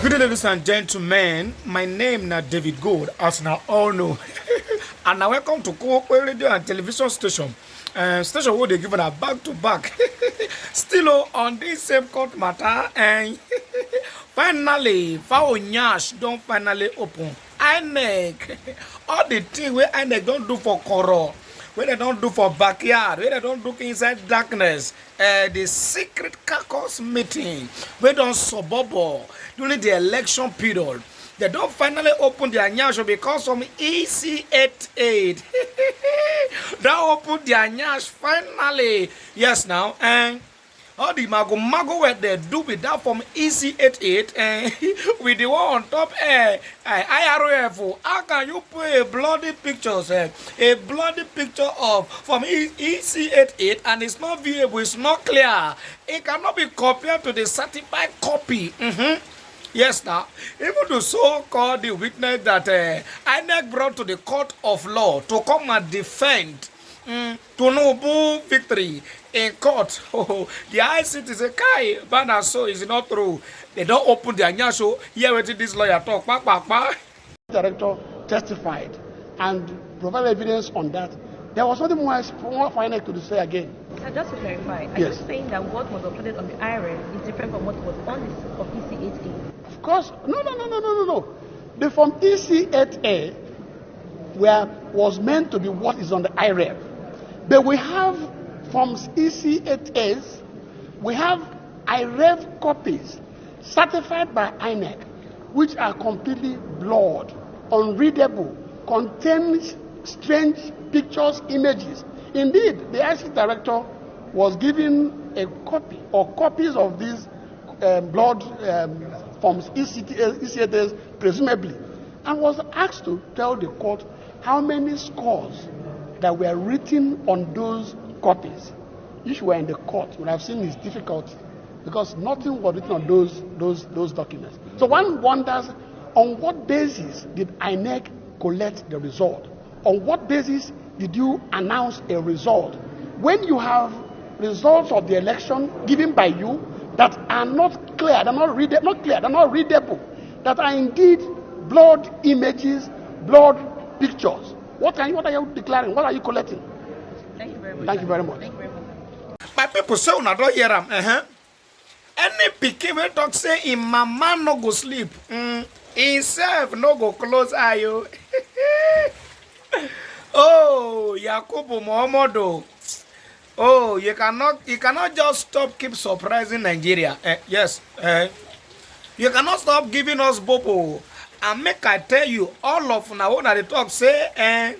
Good day, ladies and gentlemen. My name is David Gold, as now all know. And now welcome to Coco Radio and Television Station. Station where they give a back to back. Still on this same court matter. And finally, Faonyash don't finally open. INEC. All the things where INEC don't do for Koro. When they don't do for backyard, when they don't do inside darkness, the secret caucus meeting, we don't suburb during the election period. They don't finally open their nyash because of EC88. They open their nyash finally. Yes, now. And all the mago where they do with that from EC88 and with the one on top IRF. How can you put a bloody pictures, a bloody picture of from EC88 and it's not viewable, it's not clear. It cannot be compared to the certified copy. Yes, now, even the so-called the witness that INEC brought to the court of law to come and defend Tinubu victory in court. Oh, the ICT say, Kai, Bana, so is not true. They don't open their nyasho. Here, waiting this lawyer talk. Director testified and provided evidence on that. There was nothing more final to say again. So just to clarify, are you saying that what was uploaded on the IRM is different from what was on the of EC8A? Of course, no. The form EC8A was meant to be what is on the IRM. But we have forms EC8As, we have IREV copies certified by INEC, which are completely blurred, unreadable, contain strange pictures, images. Indeed, the ICT director was given a copy or copies of these blurred forms EC8As, presumably, and was asked to tell the court how many scores that were written on those copies. If you were in the court, you would have seen his difficulty because nothing was written on those documents. So one wonders, on what basis did INEC collect the result? On what basis did you announce a result when you have results of the election given by you that are not clear, they're not readable, that are indeed blurred images, blurred pictures? What are you declaring? What are you collecting? Thank you very much. Thank you very much. Thank you very much. My people say una don't hear them. Any pikin wey talk say im mama no go sleep, himself no go close eye. Oh, Yakubu Muhammadu. Oh, you cannot just stop keep surprising Nigeria. Yes. You cannot stop giving us bobo. And make I tell you, all of now when they talk say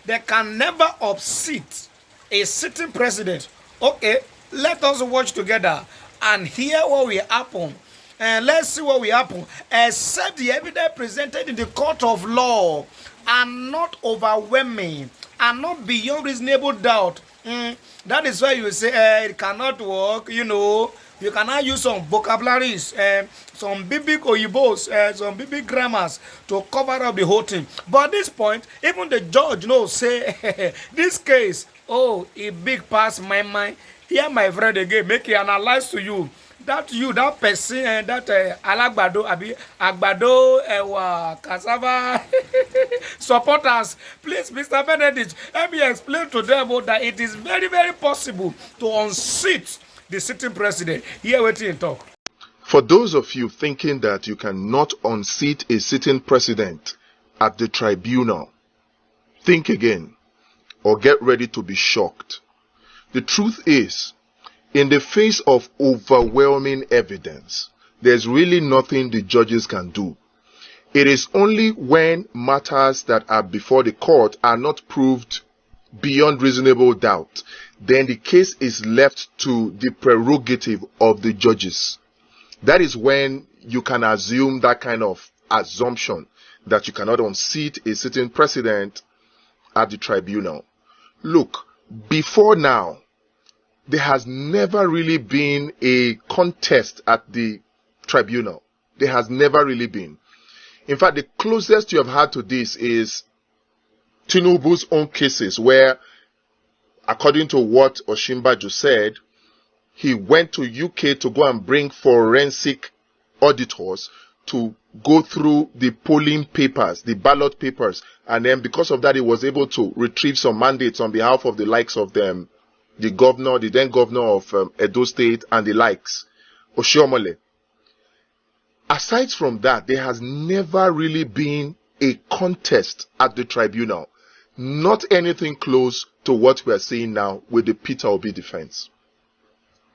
they can never upseat a sitting president. Okay, let us watch together and hear what will happen. And let's see what will happen. Except the evidence presented in the court of law are not overwhelming, are not beyond reasonable doubt. That is why you say it cannot work, You cannot use some vocabularies, some big oyibos, some big grammars to cover up the whole thing. But at this point, even the judge knows, say, this case, it big past my mind. Here, my friend, again, make it analyze to you. That person, that alagbado, agbado, cassava supporters, please, Mr. Benedict, let me explain to them that it is very, very possible to unseat the sitting president. Here, waiting and talk. For those of you thinking that you cannot unseat a sitting president at the tribunal, think again or get ready to be shocked. The truth is, in the face of overwhelming evidence, there's really nothing the judges can do. It is only when matters that are before the court are not proved beyond reasonable doubt, then the case is left to the prerogative of the judges. That is when you can assume that kind of assumption that you cannot unseat a sitting president at the tribunal. Look, before now, there has never really been a contest at the tribunal. There has never really been. In fact, the closest you have had to this is Tinubu's own cases where, according to what Osinbajo said, he went to UK to go and bring forensic auditors to go through the polling papers, the ballot papers, and then because of that, he was able to retrieve some mandates on behalf of the likes of them, the governor, the then governor of Edo State, and the likes, Oshiomhole. Aside from that, there has never really been a contest at the tribunal. Not anything close to what we are seeing now with the Peter Obi defense,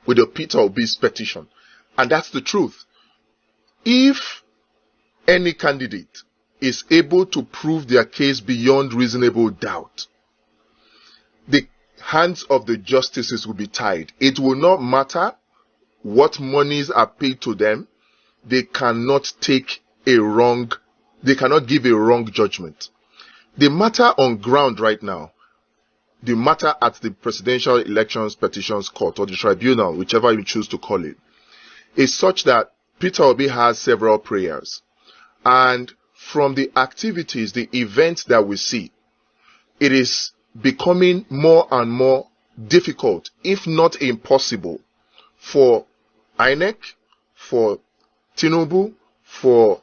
with the Peter Obi's petition. And that's the truth. If any candidate is able to prove their case beyond reasonable doubt, the hands of the justices will be tied. It will not matter what monies are paid to them. They cannot give a wrong judgment. The matter on ground right now, the matter at the Presidential Elections Petitions Court or the tribunal, whichever you choose to call it, is such that Peter Obi has several prayers. And from the activities, the events that we see, it is becoming more and more difficult, if not impossible, for INEC, for Tinubu, for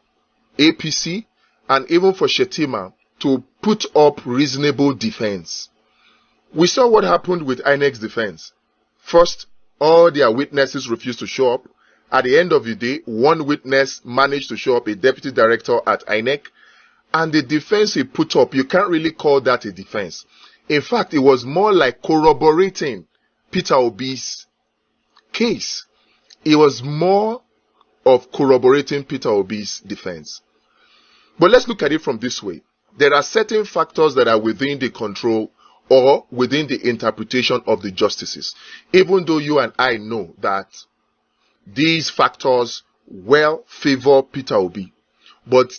APC, and even for Shetima to put up reasonable defense. We saw what happened with INEC's defense. First, all their witnesses refused to show up. At the end of the day, one witness managed to show up, a deputy director at INEC, and the defense he put up, you can't really call that a defense. In fact, it was more like corroborating Peter Obi's case. It was more of corroborating Peter Obi's defense. But let's look at it from this way. There are certain factors that are within the control or within the interpretation of the justices. Even though you and I know that these factors well favor Peter Obi, but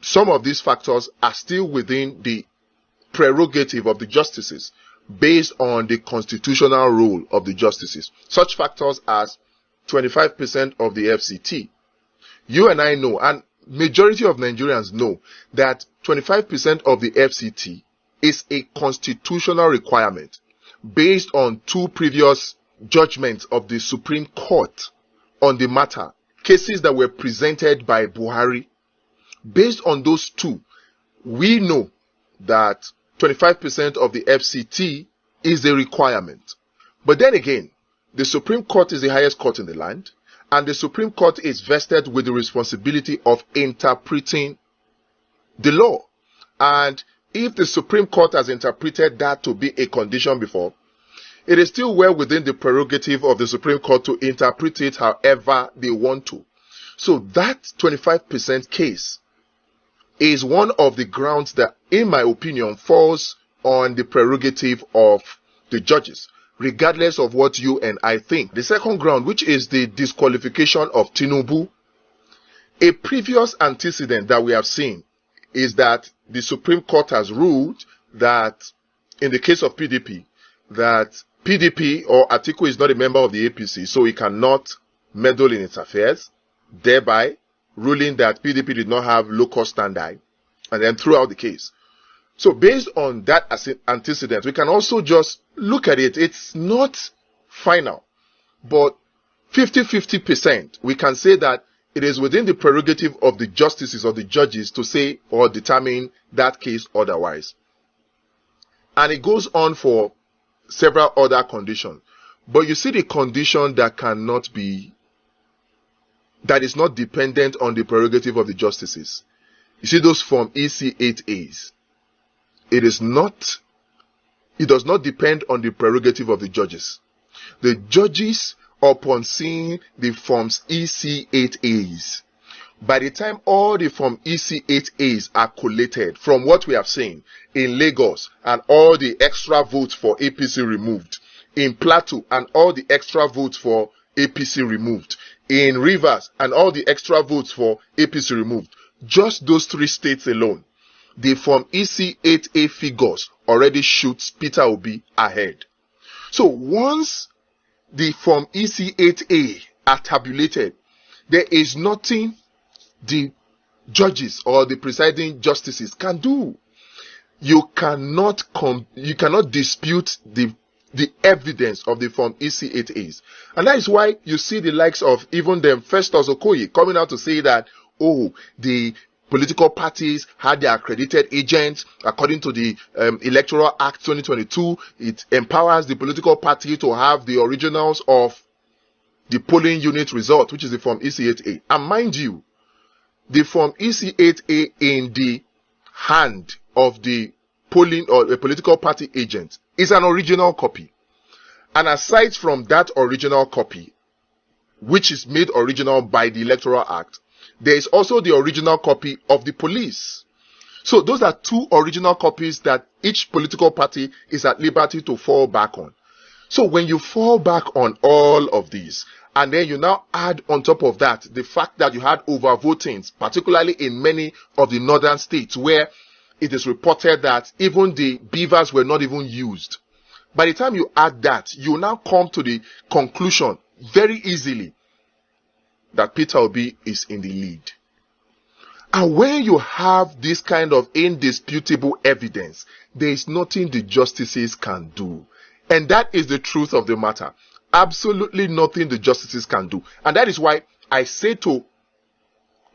some of these factors are still within the prerogative of the justices based on the constitutional role of the justices. Such factors as 25% of the FCT. You and I know, and majority of Nigerians know, that 25% of the FCT is a constitutional requirement based on two previous judgments of the Supreme Court on the matter, cases that were presented by Buhari. Based on those two, we know that 25% of the FCT is a requirement. But then again, the Supreme Court is the highest court in the land, and the Supreme Court is vested with the responsibility of interpreting the law. And if the Supreme Court has interpreted that to be a condition before, it is still well within the prerogative of the Supreme Court to interpret it however they want to. So that 25% case is one of the grounds that, in my opinion, falls on the prerogative of the judges, regardless of what you and I think. The second ground, which is the disqualification of Tinubu, a previous antecedent that we have seen is that the Supreme Court has ruled that, in the case of PDP, that PDP or Atiku is not a member of the APC, so he cannot meddle in its affairs, thereby ruling that PDP did not have local standi, and then threw out the case. So based on that antecedent, we can also just look at it. It's not final, but 50-50%, we can say that it is within the prerogative of the justices or the judges to say or determine that case otherwise. And it goes on for several other conditions. But you see the condition that is not dependent on the prerogative of the justices. You see those Form EC8As. It does not depend on the prerogative of the judges. The judges, upon seeing the Forms EC8As, by the time all the Form EC8As are collated, from what we have seen in Lagos and all the extra votes for APC removed, in Plateau and all the extra votes for APC removed, in Rivers and all the extra votes for APC removed, just those three states alone, the Form EC8A figures already shoots Peter Obi ahead. So once the Form EC8A are tabulated, there is nothing the judges or the presiding justices can do. You cannot dispute the evidence of the Form EC8As. And that is why you see the likes of even them Festus Okoye coming out to say that oh, the political parties had their accredited agents. According to the Electoral Act 2022, it empowers the political party to have the originals of the polling unit result, which is the Form EC8A. And mind you, the Form EC8A in the hand of the polling or a political party agent is an original copy. And aside from that original copy, which is made original by the Electoral Act, there is also the original copy of the police. So those are two original copies that each political party is at liberty to fall back on. So when you fall back on all of these, and then you now add on top of that the fact that you had overvotings, particularly in many of the northern states where it is reported that even the beavers were not even used. By the time you add that, you now come to the conclusion very easily that Peter Obi is in the lead. And when you have this kind of indisputable evidence, there is nothing the justices can do. And that is the truth of the matter. Absolutely nothing the justices can do. And that is why I say to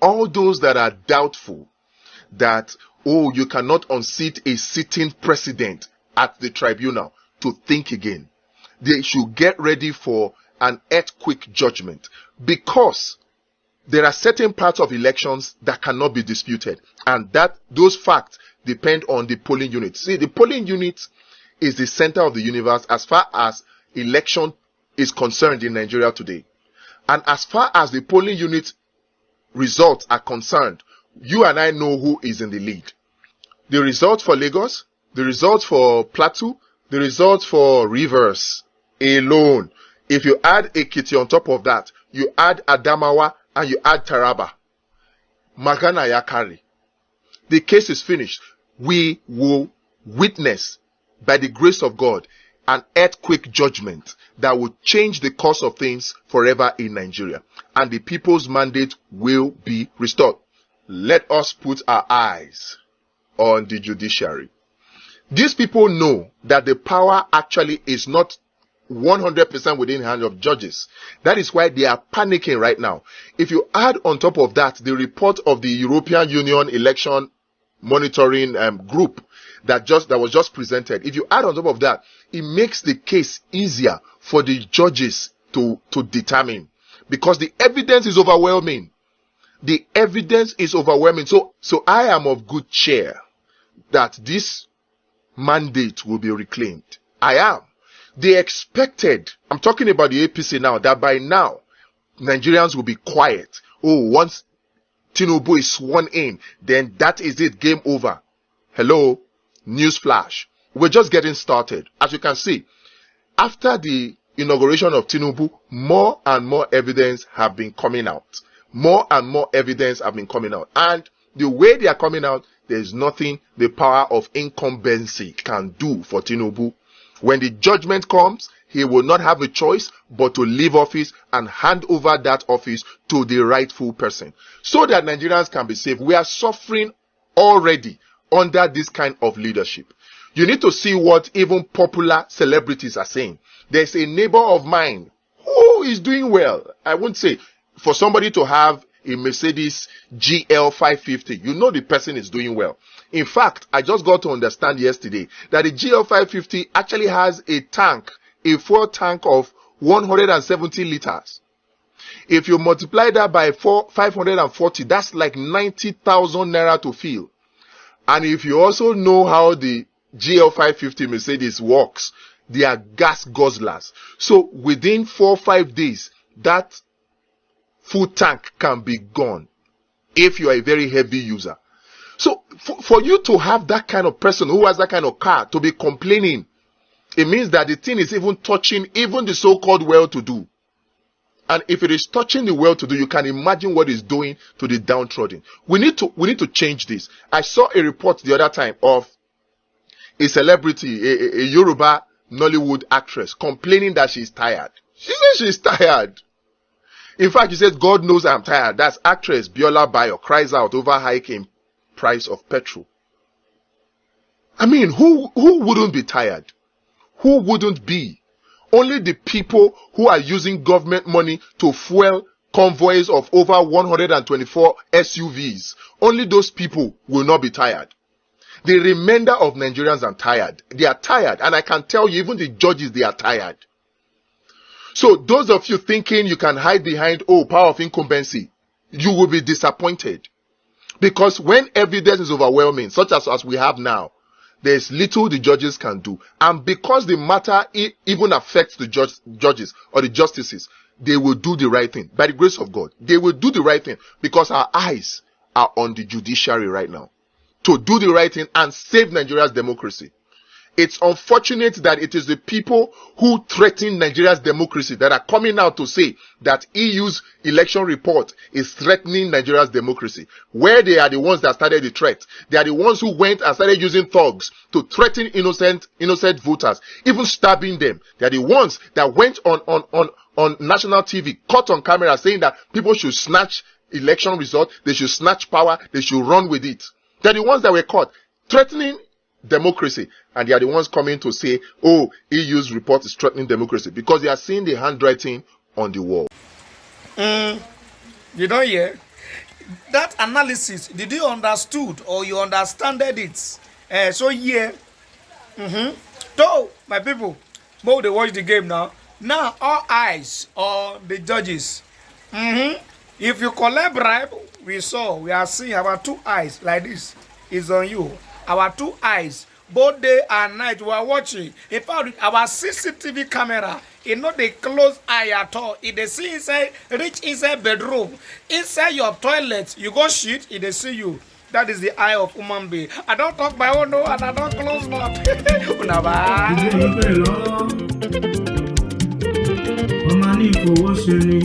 all those that are doubtful that, oh, you cannot unseat a sitting president at the tribunal, to think again. They should get ready for an earthquake judgment, because there are certain parts of elections that cannot be disputed, and that those facts depend on the polling unit. See, the polling unit is the center of the universe as far as election is concerned in Nigeria today. And as far as the polling unit results are concerned, you and I know who is in the lead. The results for Lagos, the results for Plateau, the results for Rivers alone. If you add Ekiti on top of that, you add Adamawa and you add Taraba, Magana Yakari, the case is finished. We will witness, by the grace of God, an earthquake judgment that will change the course of things forever in Nigeria. And the people's mandate will be restored. Let us put our eyes on the judiciary. These people know that the power actually is not 100% within the hands of judges. That is why they are panicking right now. If you add on top of that the report of the European Union election monitoring group that was just presented, if you add on top of that, it makes the case easier for the judges to determine, because the evidence is overwhelming. The evidence is overwhelming. So I am of good cheer that this mandate will be reclaimed. I am. They expected, I'm talking about the APC now, that by now Nigerians will be quiet. Oh, once Tinubu is sworn in, then that is it, game over. Hello, newsflash. We're just getting started. As you can see, after the inauguration of Tinubu, more and more evidence have been coming out. More and more evidence have been coming out. And the way they are coming out, there is nothing the power of incumbency can do for Tinubu. When the judgment comes, he will not have a choice but to leave office and hand over that office to the rightful person, so that Nigerians can be safe. We are suffering already under this kind of leadership. You need to see what even popular celebrities are saying. There's a neighbor of mine who is doing well. I won't say, for somebody to have a Mercedes GL 550, you know the person is doing well. In fact, I just got to understand yesterday that the GL 550 actually has a tank, a fuel tank of 170 liters. If you multiply that by 540, that's like 90,000 naira to fill. And if you also know how the GL 550 Mercedes works, they are gas guzzlers. So within 4 or 5 days, that full tank can be gone if you are a very heavy user. So for you to have that kind of person who has that kind of car to be complaining, it means that the thing is even touching even the so-called well-to-do. And if it is touching the well-to-do, you can imagine what it's doing to the downtrodden. We need to change this. I saw a report the other time of a celebrity, a Yoruba Nollywood actress, complaining that she's tired. She says she's tired. In fact, she says, God knows I'm tired. That's actress Biola Bayo cries out over hiking price of petrol. I mean, who wouldn't be tired? Who wouldn't be? Only the people who are using government money to fuel convoys of over 124 SUVs. Only those people will not be tired. The remainder of Nigerians are tired. They are tired. And I can tell you, even the judges, they are tired. So those of you thinking you can hide behind, power of incumbency, you will be disappointed. Because when evidence is overwhelming, such as we have now, there's little the judges can do. And because the matter even affects the judges or the justices, they will do the right thing. By the grace of God, they will do the right thing because our eyes are on the judiciary right now to do the right thing and save Nigeria's democracy. It's unfortunate that it is the people who threaten Nigeria's democracy that are coming out to say that EU's election report is threatening Nigeria's democracy, where they are the ones that started the threat. They are the ones who went and started using thugs to threaten innocent voters, even stabbing them. They are the ones that went on national TV, caught on camera, saying that people should snatch election results, they should snatch power, they should run with it. They are the ones that were caught threatening democracy, and they are the ones coming to say, EU's report is threatening democracy, because they are seeing the handwriting on the wall. You don't hear that analysis? Did you understood or you understanded it? So my people, more they watch the game now. Now all eyes on the judges. If you collect bribe, we are seeing our two eyes like this is on you. Our two eyes, both day and night, we are watching. In fact, our CCTV camera, not the close eye at all. If they see inside, reach inside bedroom, inside your toilet, you go shit, if they see you. That is the eye of human being. I don't talk my own no, and I don't close mouth. Ọmọ ní fowó ṣe ni.